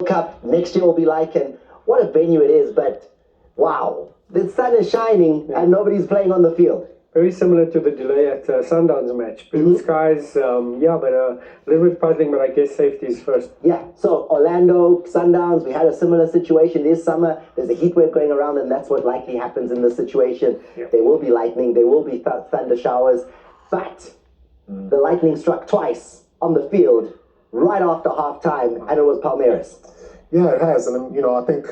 Cup next year will be like, and what a venue it is, but wow, the sun is shining and nobody's playing on the field. Very similar to the delay at Sundowns match. Blue skies, but a little bit puzzling, but I guess safety is first. Yeah, so Orlando, Sundowns, we had a similar situation this summer. There's a heat wave going around, and that's what likely happens in this situation. There will be lightning, there will be thunder showers, but the lightning struck twice on the field right after half-time, and it was Palmeiras. Yeah, it has, and I think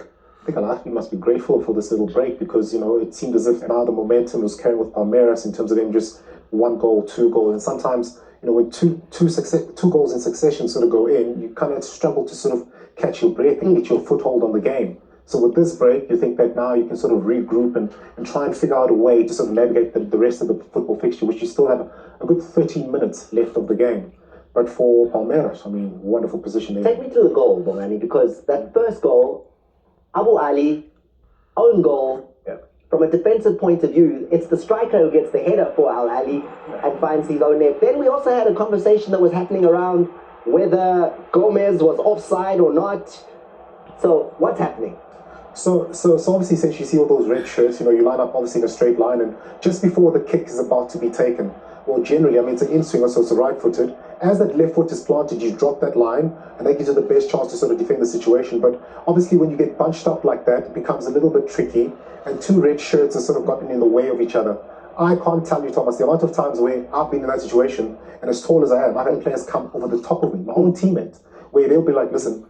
Ahly must be grateful for this little break because it seemed as if now the momentum was carrying with Palmeiras in terms of them just 1 goal, 2 goals, and sometimes when two goals in succession sort of go in, you kind of struggle to sort of catch your breath and get your foothold on the game. So with this break, you think that now you can sort of regroup and try and figure out a way to sort of navigate the rest of the football fixture, which you still have a good 13 minutes left of the game. But for Palmeiras, wonderful position there. Take me to the goal, Bongani, because that first goal, Ahly, own goal. From a defensive point of view, it's the striker who gets the header for Ahly and finds his own net. Then we also had a conversation that was happening around whether Gomez was offside or not. So what's happening? So obviously, since you see all those red shirts, you line up obviously in a straight line, and just before the kick is about to be taken, well, generally, it's an in-swinger, so it's a right-footed. As that left foot is planted, you drop that line, and that gives you the best chance to sort of defend the situation. But obviously, when you get bunched up like that, it becomes a little bit tricky, and two red shirts have sort of gotten in the way of each other. I can't tell you, Thomas, the amount of times where I've been in that situation, and as tall as I am, I've had players come over the top of me, my own teammate, where they'll be like, listen,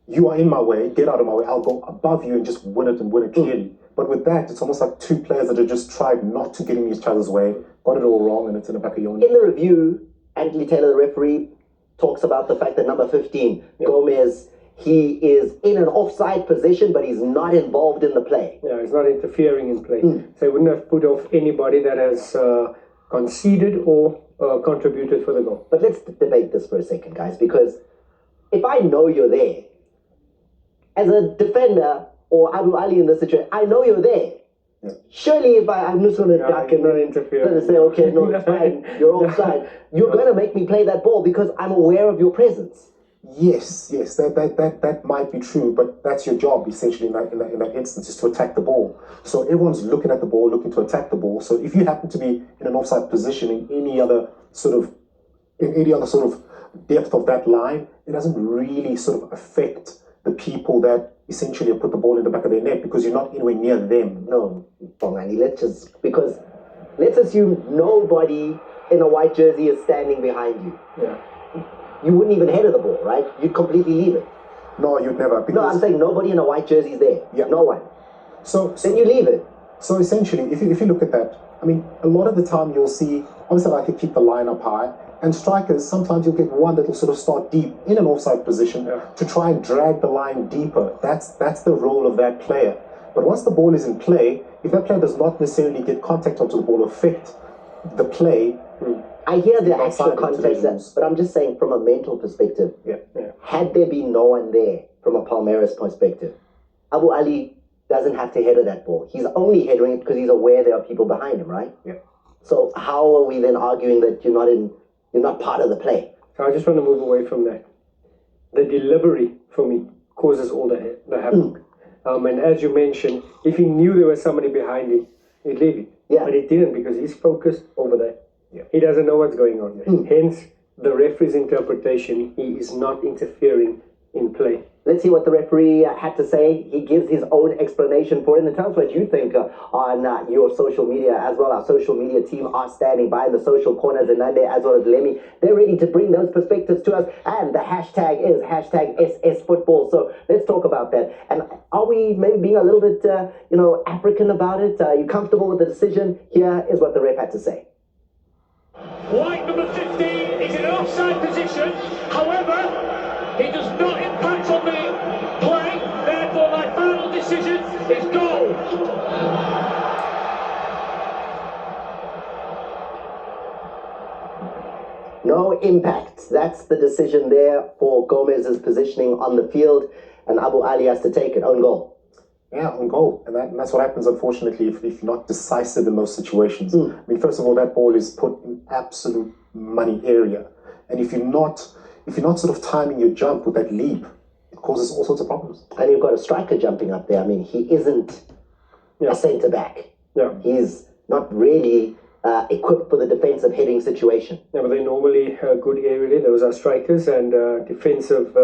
you are in my way, get out of my way, I'll go above you and just win it clearly. But with that, it's almost like two players that have just tried not to get in each other's way, got it all wrong, and it's in the back of your net. In the review, Anthony Taylor, the referee, talks about the fact that number 15, Gomez, he is in an offside position, but he's not involved in the play. Yeah, he's not interfering in play. So he wouldn't have put off anybody that has conceded or contributed for the goal. But let's debate this for a second, guys, because if I know you're there, as a defender, or Ahly in this situation, I know you're there. Surely if I'm just going to duck and not interfere, say, okay, no, it's fine, you're offside, you're going to make me play that ball because I'm aware of your presence. Yes, that might be true, but that's your job essentially in that instance, is to attack the ball. So everyone's looking at the ball, looking to attack the ball. So if you happen to be in an offside position in any other sort of depth of that line, it doesn't really sort of affect the people that essentially put the ball in the back of their net because you're not anywhere near them. No, Bongani, let's assume nobody in a white jersey is standing behind you. You wouldn't even header the ball, right? You'd completely leave it. No, you'd never. No, I'm saying nobody in a white jersey is there. No one. So then you leave it. So essentially, if you look at that, a lot of the time you'll see, obviously I like to keep the line up high, and strikers, sometimes you'll get one that will sort of start deep in an offside position to try and drag the line deeper. That's the role of that player. But once the ball is in play, if that player does not necessarily get contact onto the ball or affect the play, I hear the actual context, but I'm just saying from a mental perspective, had there been no one there from a Palmeiras perspective, Ahly doesn't have to header that ball. He's only headering it because he's aware there are people behind him, right? So how are we then arguing that you're not part of the play? So I just want to move away from that. The delivery, for me, causes all the havoc. And as you mentioned, if he knew there was somebody behind him, he'd leave it. But he didn't because he's focused over there. He doesn't know what's going on. Hence, the referee's interpretation, he is not interfering in play. Let's see what the referee had to say. He gives his own explanation for it. And tell us what you think on your social media as well. Our social media team are standing by in the social corners, and Nande as well as Lemmy. They're ready to bring those perspectives to us. And the hashtag is #SSFootball. So let's talk about that. And are we maybe being a little bit, African about it? Are you comfortable with the decision? Here is what the ref had to say. White number 15 is in an offside position. However, he does not impact on the play. Therefore, my final decision is goal. No impact. That's the decision there for Gomez's positioning on the field. And Ahly has to take it. Own goal. Yeah, on goal. And that's what happens, unfortunately, if you're not decisive in those situations. First of all, that ball is put in absolute money area. And if you're not sort of timing your jump with that leap, it causes all sorts of problems. And you've got a striker jumping up there. I mean, he isn't a centre back. Yeah. He's not really equipped for the defensive heading situation. Yeah, but they're normally good aerially. Those are strikers, and defensive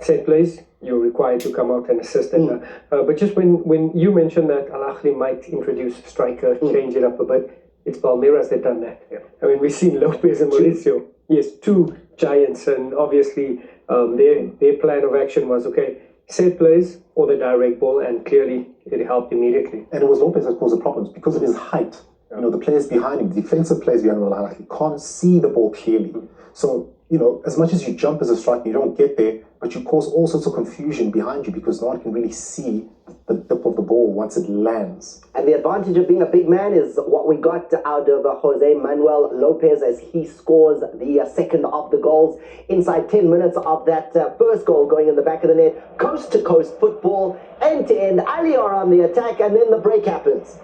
set plays, you're required to come out and assist them. But just when you mentioned that Ahly might introduce a striker, change it up a bit, it's Palmeiras that done that. Yeah. I mean, we've seen Lopez and Mauricio. Yes, two giants, and obviously their plan of action was, okay, set plays or the direct ball, and clearly it helped immediately. And it was Lopez that caused the problems because of his height. You know, the players behind him, defensive players behind him, like, can't see the ball clearly. So, you know, as much as you jump as a striker, you don't get there, but you cause all sorts of confusion behind you because no one can really see the dip of the ball once it lands. And the advantage of being a big man is what we got out of Jose Manuel Lopez as he scores the second of the goals. Inside 10 minutes of that first goal going in the back of the net, coast-to-coast football, end-to-end. Ahly are on the attack, and then the break happens.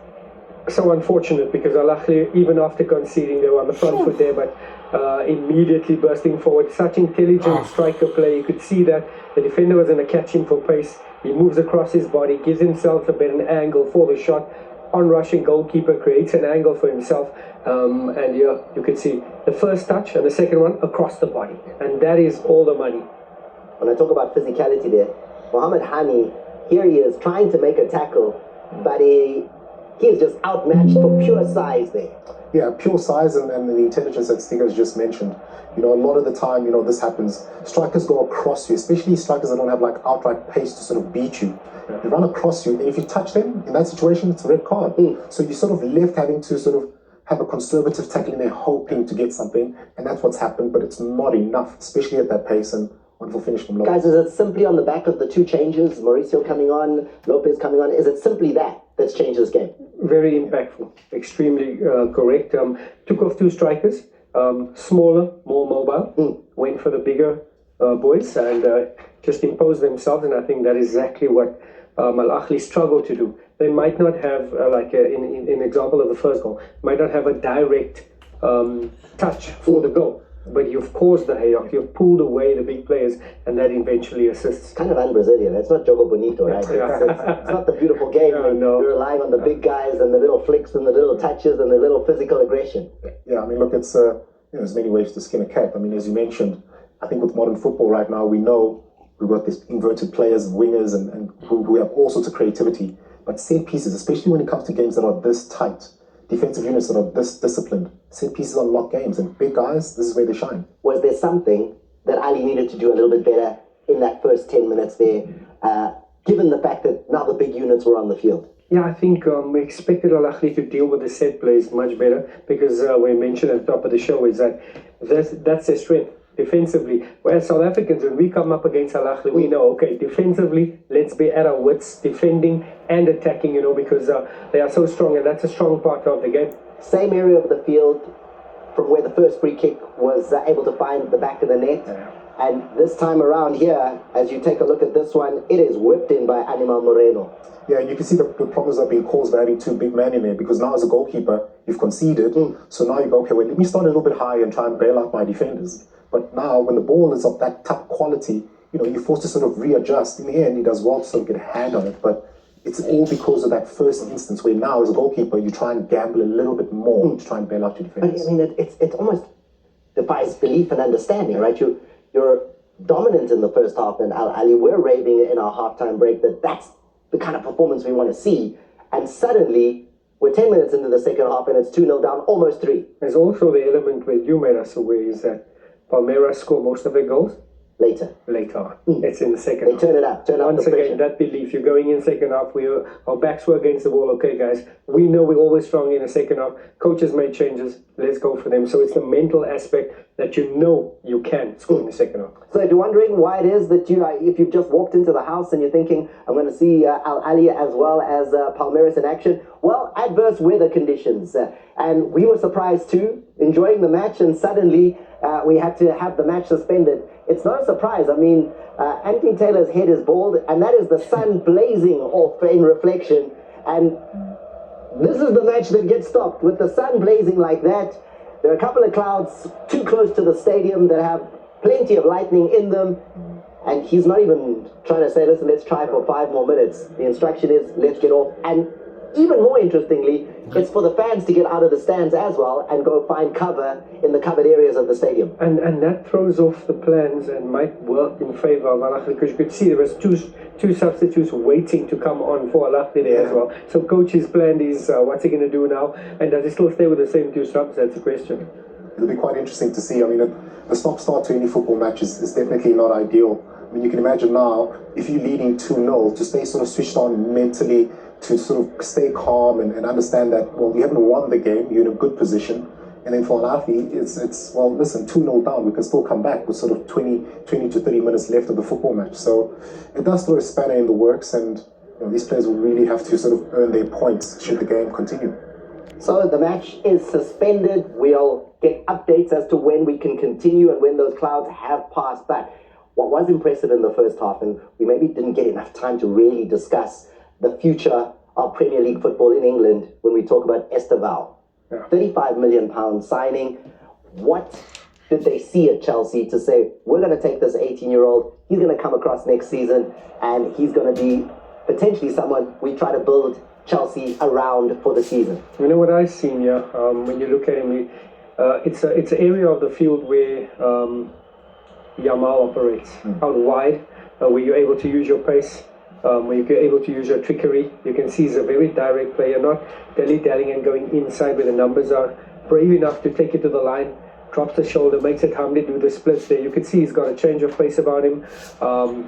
So unfortunate because Ahly, even after conceding, they were on the front foot there, but immediately bursting forward. Such intelligent striker play. You could see that the defender was going to catch him for pace. He moves across his body, gives himself a bit of an angle for the shot. On-rushing goalkeeper creates an angle for himself. And you could see the first touch and the second one across the body. And that is all the money. When I talk about physicality there, Mohamed Hani, here he is trying to make a tackle, but he is just outmatched for pure size there. Yeah, pure size and the intelligence that Stiga's just mentioned. You know, a lot of the time, you know, this happens. Strikers go across you, especially strikers that don't have like outright pace to sort of beat you. They run across you, and if you touch them in that situation, it's a red card. So you're sort of left having to sort of have a conservative tackling there, hoping to get something, and that's what's happened. But it's not enough, especially at that pace. And wonderful finish from Lopez. Guys, is it simply on the back of the two changes, Mauricio coming on, Lopez coming on? Is it simply that's changed this game? Very impactful, extremely correct. Took off two strikers, smaller, more mobile, went for the bigger boys and just imposed themselves, and I think that is exactly what Ahly struggled to do. They might not have, in example of the first goal, might not have a direct touch for the goal. But you've caused the chaos, you've pulled away the big players, and that eventually assists. Kind of un-Brazilian. It's not jogo bonito, right? It's not the beautiful game when you're relying on the big guys and the little flicks and the little touches and the little physical aggression. Yeah, I mean, look, it's there's many ways to skin a cat. I mean, as you mentioned, I think with modern football right now, we know we've got these inverted players, wingers, and who have all sorts of creativity. But set pieces, especially when it comes to games that are this tight, defensive units that are this disciplined, set pieces unlock games, and big guys, this is where they shine. Was there something that Ahly needed to do a little bit better in that first 10 minutes there, given the fact that now the big units were on the field? Yeah, I think we expected Ahly to deal with the set plays much better because we mentioned at the top of the show is that that's their strength. Defensively, whereas South Africans, when we come up against Ahly, we know, okay, defensively, let's be at our wits, defending and attacking, you know, because they are so strong, and that's a strong part of the game. Same area of the field from where the first free kick was able to find the back of the net. Yeah. And this time around here, as you take a look at this one, it is whipped in by Animal Moreno. Yeah, you can see the problems are being caused by having two big men in there, because now as a goalkeeper, you've conceded, so now you go, okay, well, let me start a little bit high and try and bail out my defenders. But now, when the ball is of that top quality, you know, you're forced to sort of readjust. In the end, he does well to sort of get a hand on it, but it's all because of that first instance where now, as a goalkeeper, you try and gamble a little bit more to try and bail out your defenders. I mean, it almost defies belief and understanding, right? You're dominant in the first half, and Ahly, we're raving in our halftime break that that's the kind of performance we want to see. And suddenly, we're 10 minutes into the second half, and it's 2-0 down, almost 3. There's also the element where you made us aware is that Palmeiras score most of their goals later. It's in the second half. They turn it up. Once again, that belief, you're going in second half, our backs were against the wall. Okay, guys, we know we're always strong in the second half. Coaches made changes. Let's go for them. So it's the mental aspect that you know you can score in the second half. So if you're wondering why it is that if you've just walked into the house and you're thinking, I'm going to see Ahly as well as Palmirez in action, well, adverse weather conditions. And we were surprised too, enjoying the match, and suddenly we had to have the match suspended. It's not a surprise. I mean, Anthony Taylor's head is bald, and that is the sun blazing off in reflection. And this is the match that gets stopped with the sun blazing like that. There are a couple of clouds too close to the stadium that have plenty of lightning in them. And he's not even trying to say, listen, let's try for 5 more minutes. The instruction is, let's get off. And even more interestingly, it's for the fans to get out of the stands as well and go find cover in the covered areas of the stadium. And that throws off the plans and might work in favour of Ahly, because you could see there was two substitutes waiting to come on for Ahly there as well. So coach's plan is, what's he going to do now? And does he still stay with the same 2 subs? That's the question. It'll be quite interesting to see. I mean, the stop-start to any football match is definitely not ideal. I mean, you can imagine now, if you're leading 2-0, to stay sort of switched on mentally, to sort of stay calm and understand that, well, we haven't won the game, you're in a good position. And then for an Ahly, it's well, listen, 2-0 down, we can still come back with sort of 20 to 30 minutes left of the football match. So it does throw a spanner in the works, and these players will really have to sort of earn their points should the game continue. So the match is suspended. We'll get updates as to when we can continue and when those clouds have passed. But what was impressive in the first half, and we maybe didn't get enough time to really discuss the future of Premier League football in England when we talk about Esteval. Yeah. £35 million signing. What did they see at Chelsea to say, we're going to take this 18-year-old, he's going to come across next season, and he's going to be potentially someone we try to build Chelsea around for the season? You know what I've seen, when you look at him, it's an area of the field where Yamal operates, out wide, where you're able to use your pace, where you're able to use your trickery. You can see he's a very direct player, not dilly-dallying and going inside where the numbers are, brave enough to take it to the line, drops the shoulder, makes it humbly do the splits there. You can see he's got a change of pace about him.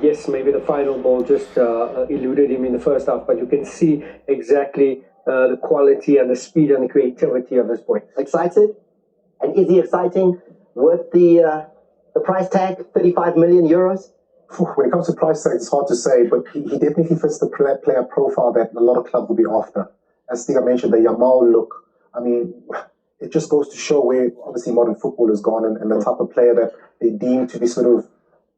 Yes, maybe the final ball just eluded him in the first half, but you can see exactly the quality and the speed and the creativity of this boy. Excited? And is he exciting? Worth the price tag, 35 million euros? When it comes to price tag, it's hard to say, but he definitely fits the player profile that a lot of clubs will be after. As Stiga mentioned, the Yamal look, I mean, it just goes to show where obviously modern football has gone and the type of player that they deem to be sort of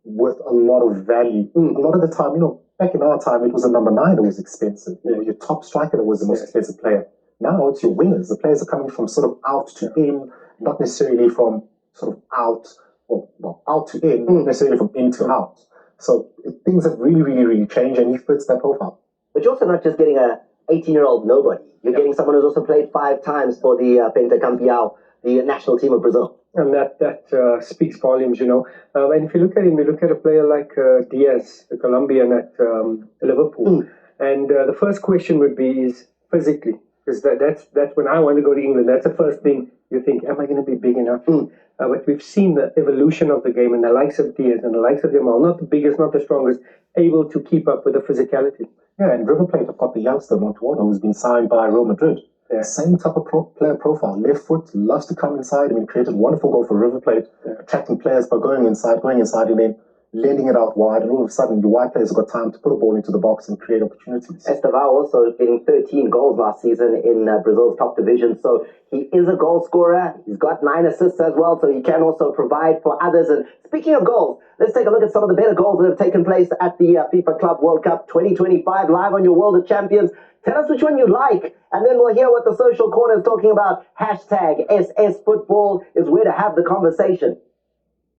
worth a lot of value. A lot of the time, back in our time, it was a number 9 that was expensive. Your top striker that was the most expensive player. Now it's your wingers. The players are coming from sort of out to in, not necessarily from sort of out, well, out to in, not necessarily from in to out. So things have really, really, really changed, and he fits that profile. But you're also not just getting a 18-year-old nobody. You're getting someone who's also played 5 times for the Pentacampeão, the national team of Brazil. And that speaks volumes, And if you look at him, you look at a player like Diaz, the Colombian at Liverpool. And the first question would be is physically, because that's when I want to go to England. That's the first thing you think, am I going to be big enough? But we've seen the evolution of the game, and the likes of Diaz and the likes of Yamal, not the biggest, not the strongest, able to keep up with the physicality. Yeah, and River Plate have got the youngster Montuono, who's been signed by Real Madrid. Yeah. Same type of player profile. Left foot, loves to come inside. I mean, created a wonderful goal for River Plate, attracting players by going inside, and then lending it out wide. And all of a sudden, the wide players have got time to put a ball into the box and create opportunities. Esteval also getting 13 goals last season in Brazil's top division. So he is a goal scorer. He's got 9 assists as well, so he can also provide for others. And speaking of goals, let's take a look at some of the better goals that have taken place at the FIFA Club World Cup 2025 live on your World of Champions. Tell us which one you like, and then we'll hear what the social corner is talking about. #SSFootball is where to have the conversation.